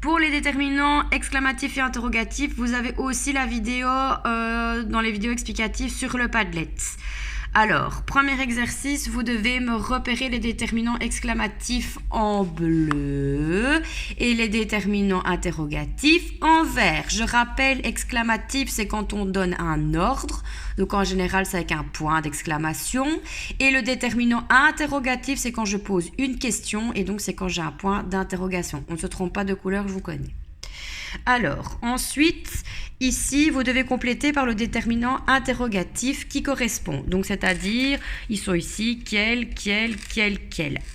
Pour les déterminants exclamatifs et interrogatifs, vous avez aussi la vidéo dans les vidéos explicatives sur le Padlet. Alors, premier exercice, vous devez me repérer les déterminants exclamatifs en bleu et les déterminants interrogatifs en vert. Je rappelle, exclamatif, c'est quand on donne un ordre. Donc, en général, c'est avec un point d'exclamation. Et le déterminant interrogatif, c'est quand je pose une question. Et donc, c'est quand j'ai un point d'interrogation. On ne se trompe pas de couleur, je vous connais. Alors, ensuite, ici, vous devez compléter par le déterminant interrogatif qui correspond. Donc, c'est-à-dire, ils sont ici, quel.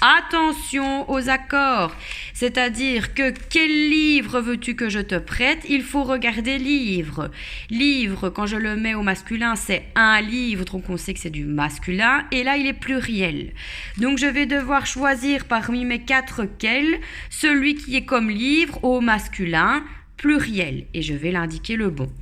Attention aux accords. C'est-à-dire que quel livre veux-tu que je te prête? Il faut regarder livre. Livre, quand je le mets au masculin, c'est un livre, donc on sait que c'est du masculin. Et là, il est pluriel. Donc, je vais devoir choisir parmi mes 4 quel, celui qui est comme livre au masculin, pluriel, et je vais l'indiquer le bon.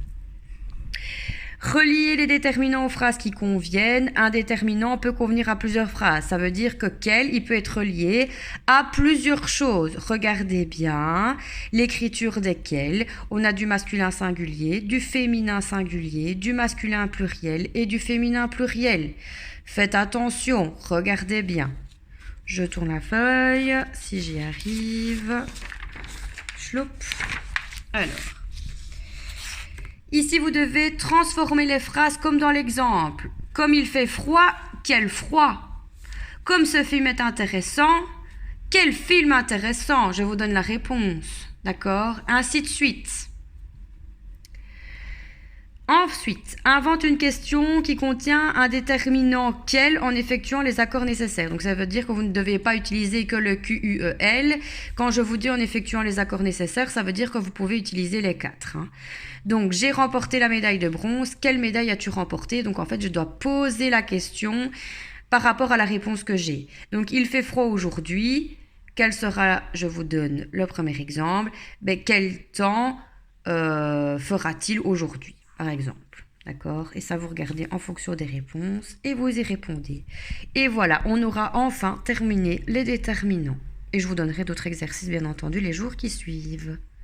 Relier les déterminants aux phrases qui conviennent. Un déterminant peut convenir à plusieurs phrases. Ça veut dire que quel, il peut être relié à plusieurs choses. Regardez bien l'écriture desquels. On a du masculin singulier, du féminin singulier, du masculin pluriel et du féminin pluriel. Faites attention, regardez bien. Je tourne la feuille, si j'y arrive. Chloup. Alors, ici vous devez transformer les phrases comme dans l'exemple. Comme il fait froid, quel froid. Comme ce film est intéressant, quel film intéressant. Je vous donne la réponse, d'accord? Ainsi de suite. Ensuite, invente une question qui contient un déterminant quel en effectuant les accords nécessaires. Donc ça veut dire que vous ne devez pas utiliser que le QUEL. Quand je vous dis en effectuant les accords nécessaires, ça veut dire que vous pouvez utiliser les 4. Donc j'ai remporté la médaille de bronze. Quelle médaille as-tu remporté? Donc en fait, je dois poser la question par rapport à la réponse que j'ai. Donc il fait froid aujourd'hui. Quel sera, je vous donne le premier exemple, quel temps fera-t-il aujourd'hui? Par exemple, d'accord? Et ça, vous regardez en fonction des réponses et vous y répondez. Et voilà, on aura enfin terminé les déterminants. Et je vous donnerai d'autres exercices, bien entendu, les jours qui suivent.